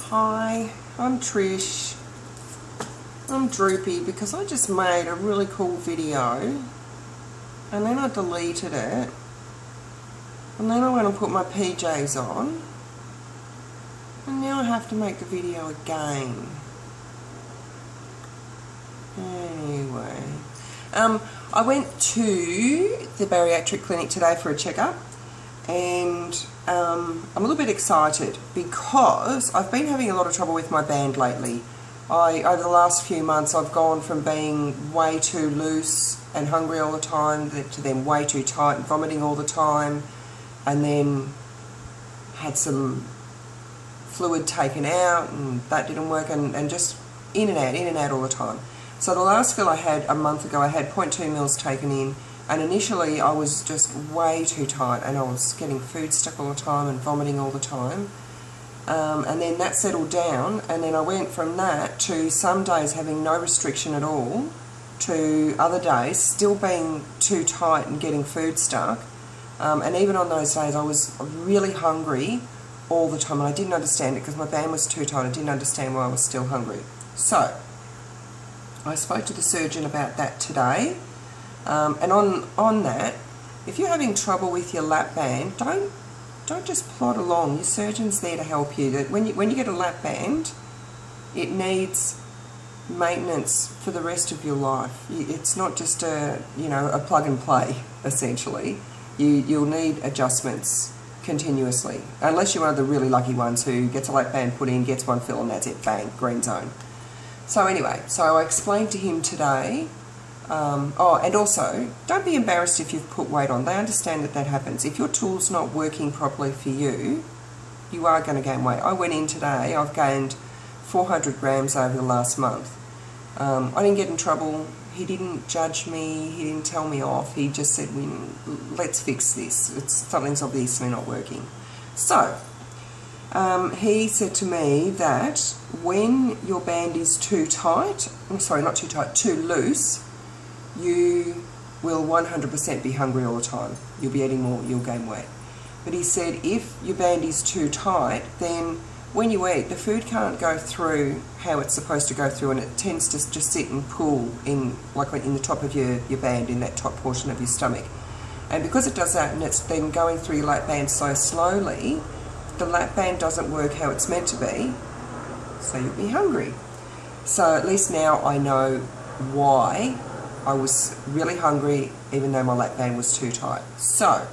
Hi, I'm Trish. I'm droopy because I just made a really cool video and then I deleted it and then I went and put my PJs on and now I have to make the video again. Anyway, I went to the Bariatric Clinic today for a checkup, and I'm a little bit excited because I've been having a lot of trouble with my band lately. Over the last few months I've gone from being way too loose and hungry all the time to then way too tight and vomiting all the time, and then had some fluid taken out and that didn't work, and just in and out all the time. So the last fill I had a month ago, I had 0.2 mils taken in, and initially I was just way too tight and I was getting food stuck all the time and vomiting all the time. And then that settled down, and then I went from that to some days having no restriction at all to other days still being too tight and getting food stuck. And even on those days I was really hungry all the time, and I didn't understand it because my band was too tight. I didn't understand why I was still hungry. So I spoke to the surgeon about that today, and on that, if you're having trouble with your lap band, don't just plod along. Your surgeon's there to help you. That when you get a lap band, it needs maintenance for the rest of your life. It's not just a plug and play. Essentially, you'll need adjustments continuously, unless you're one of the really lucky ones who gets a lap band put in, gets one fill, and that's it. Bang, green zone. So anyway, so I explained to him today, and also, don't be embarrassed if you've put weight on. They understand that happens. If your tool's not working properly for you, you are going to gain weight. I went in today, I've gained 400 grams over the last month. I didn't get in trouble. He didn't judge me, he didn't tell me off. He just said, let's fix this. Something's obviously not working. So, he said to me that when your band is too tight, not too tight, too loose, you will 100% be hungry all the time. You'll be eating more, you'll gain weight. But he said if your band is too tight, then when you eat, the food can't go through how it's supposed to go through, and it tends to just sit and pool in the top of your band, in that top portion of your stomach. And because it does that and it's then going through your lap band so slowly, the lap band doesn't work how it's meant to be, so you'll be hungry. So at least now I know why I was really hungry even though my lap band was too tight. So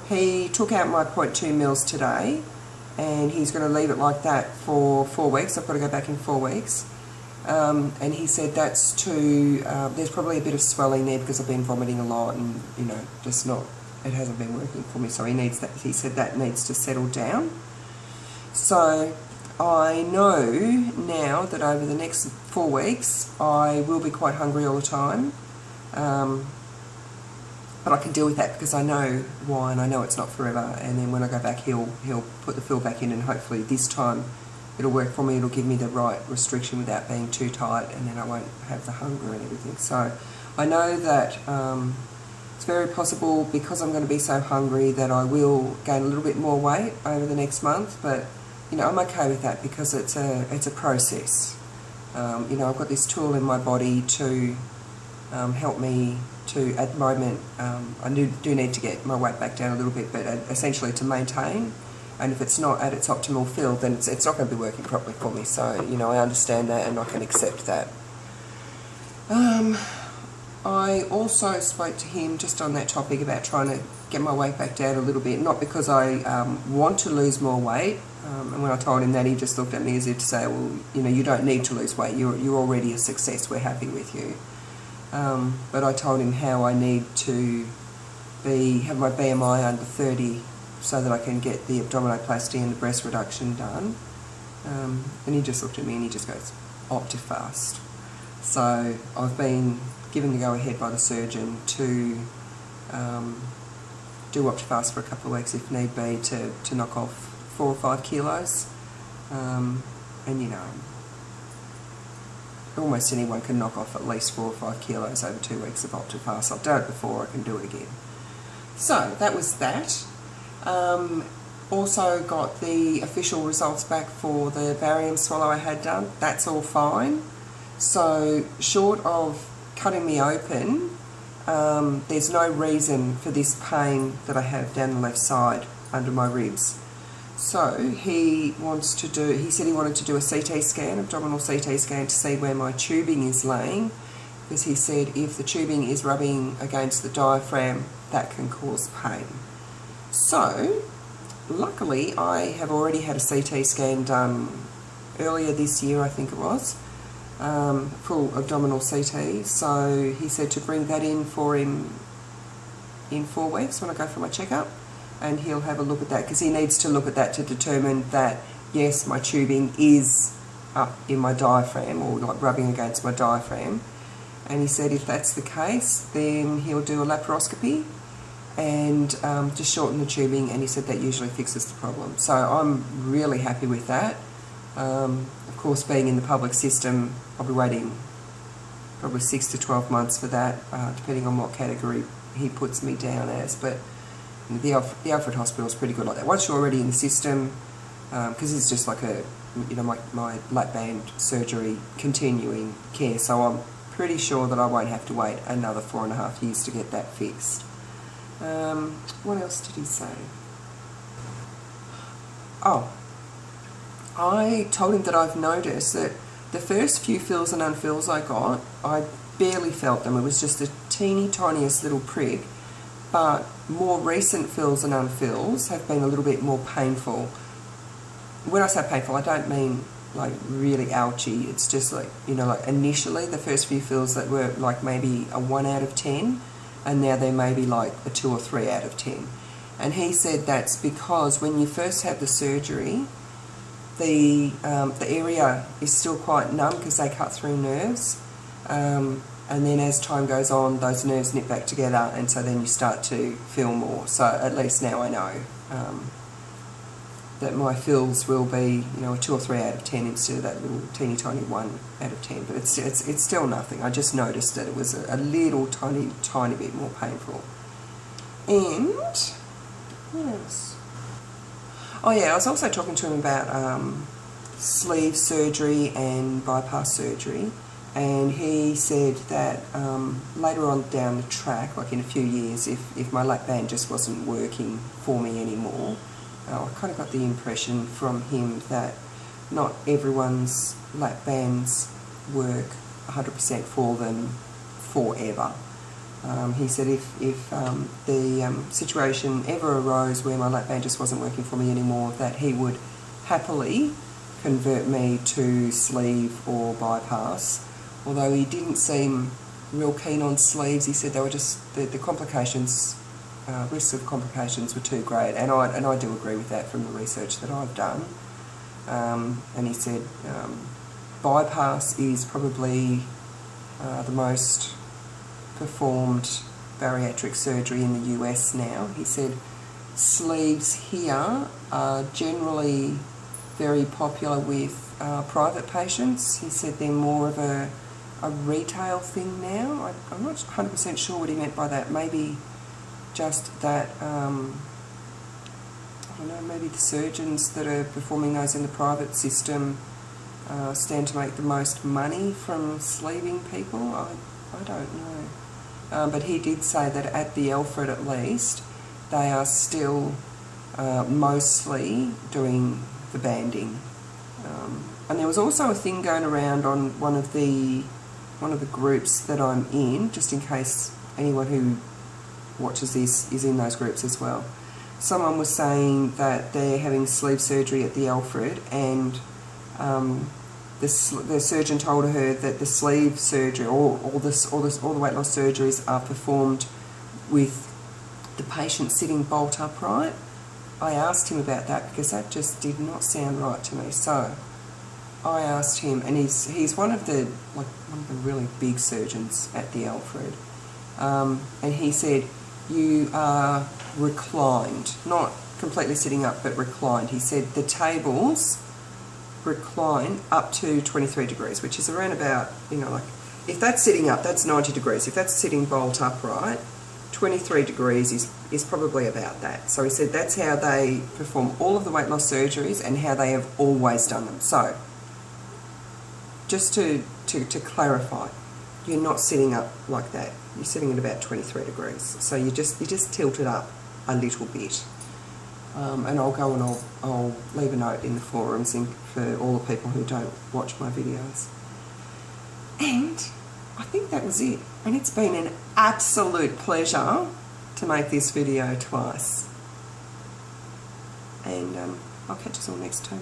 he took out my 0.2 mils today, and he's going to leave it like that for 4 weeks. I've got to go back in 4 weeks. And he said that's there's probably a bit of swelling there because I've been vomiting a lot, and it hasn't been working for me, so he said that needs to settle down. So I know now that over the next 4 weeks I will be quite hungry all the time, but I can deal with that because I know why, and I know it's not forever. And then when I go back, he'll put the fill back in, and hopefully this time it'll work for me. It'll give me the right restriction without being too tight, and then I won't have the hunger and everything. So I know that it's very possible, because I'm going to be so hungry, that I will gain a little bit more weight over the next month. But I'm okay with that because it's a process. I've got this tool in my body to help me to, at the moment, I do need to get my weight back down a little bit, but essentially to maintain. And if it's not at its optimal fill, then it's not going to be working properly for me. So I understand that, and I can accept that. I also spoke to him just on that topic about trying to get my weight back down a little bit, not because I want to lose more weight. And when I told him that, he just looked at me as if to say, well, you don't need to lose weight. You're already a success. We're happy with you. But I told him how I need to have my BMI under 30 so that I can get the abdominoplasty and the breast reduction done. And he just looked at me and he just goes, Optifast. So I've been given the go-ahead by the surgeon to do Optifast for a couple of weeks if need be, to knock off 4 or 5 kilos. And almost anyone can knock off at least 4 or 5 kilos over 2 weeks of Optifast. I've done it before, I can do it again. So that was that. Also got the official results back for the barium swallow I had done. That's all fine. So short of cutting me open, there's no reason for this pain that I have down the left side under my ribs. So he said he wanted to do a CT scan, abdominal CT scan, to see where my tubing is laying, because he said if the tubing is rubbing against the diaphragm, that can cause pain. So luckily I have already had a CT scan done earlier this year, I think it was, full abdominal CT. So he said to bring that in for him in 4 weeks when I go for my checkup, and he'll have a look at that, because he needs to look at that to determine that, yes, my tubing is up in my diaphragm, or like rubbing against my diaphragm. And he said if that's the case, then he'll do a laparoscopy and just shorten the tubing, and he said that usually fixes the problem. So I'm really happy with that. Of course, being in the public system, I'll be waiting probably 6 to 12 months for that, depending on what category he puts me down as. But the Alfred Hospital is pretty good like that. Once you're already in the system, because it's just like my lap band surgery continuing care, so I'm pretty sure that I won't have to wait another 4.5 years to get that fixed. What else did he say? Oh, I told him that I've noticed that the first few fills and unfills I got, I barely felt them. It was just the teeny tiniest little prick. But more recent fills and unfills have been a little bit more painful. When I say painful, I don't mean like really ouchy. It's just like, like initially the first few fills that were like maybe a 1 out of 10, and now they may be like a 2 or 3 out of 10. And he said that's because when you first have the surgery, the area is still quite numb because they cut through nerves. And then as time goes on, those nerves knit back together, and so then you start to feel more. So at least now I know that my fills will be, a 2 or 3 out of 10 instead of that little teeny tiny 1 out of 10. But it's still nothing. I just noticed that it was a little tiny bit more painful. And what else? Oh yeah, I was also talking to him about sleeve surgery and bypass surgery. And he said that later on down the track, like in a few years, if my lap band just wasn't working for me anymore, I kind of got the impression from him that not everyone's lap bands work 100% for them forever. He said if the situation ever arose where my lap band just wasn't working for me anymore, that he would happily convert me to sleeve or bypass. Although he didn't seem real keen on sleeves, he said they were just the complications, risks of complications were too great, and I do agree with that from the research that I've done. And he said bypass is probably the most performed bariatric surgery in the US now. He said sleeves here are generally very popular with private patients. He said they're more of a retail thing now. I'm not 100% sure what he meant by that. Maybe just that, I don't know, maybe the surgeons that are performing those in the private system stand to make the most money from sleeving people. I don't know. But he did say that at the Alfred at least, they are still mostly doing the banding. And there was also a thing going around on one of the groups that I'm in, just in case anyone who watches this is in those groups as well. Someone was saying that they're having sleeve surgery at the Alfred, and the surgeon told her that the sleeve surgery, all the weight loss surgeries are performed with the patient sitting bolt upright. I asked him about that because that just did not sound right to me. So I asked him, and he's one of the really big surgeons at the Alfred, and he said you are reclined, not completely sitting up, but reclined. He said the tables recline up to 23 degrees, which is around about, if that's sitting up, that's 90 degrees. If that's sitting bolt upright, 23 degrees is probably about that. So he said that's how they perform all of the weight loss surgeries and how they have always done them. So just to clarify, you're not sitting up like that. You're sitting at about 23 degrees. So you just tilt it up a little bit. And I'll go and I'll leave a note in the forums for all the people who don't watch my videos. And I think that was it. And it's been an absolute pleasure to make this video twice. And I'll catch us all next time.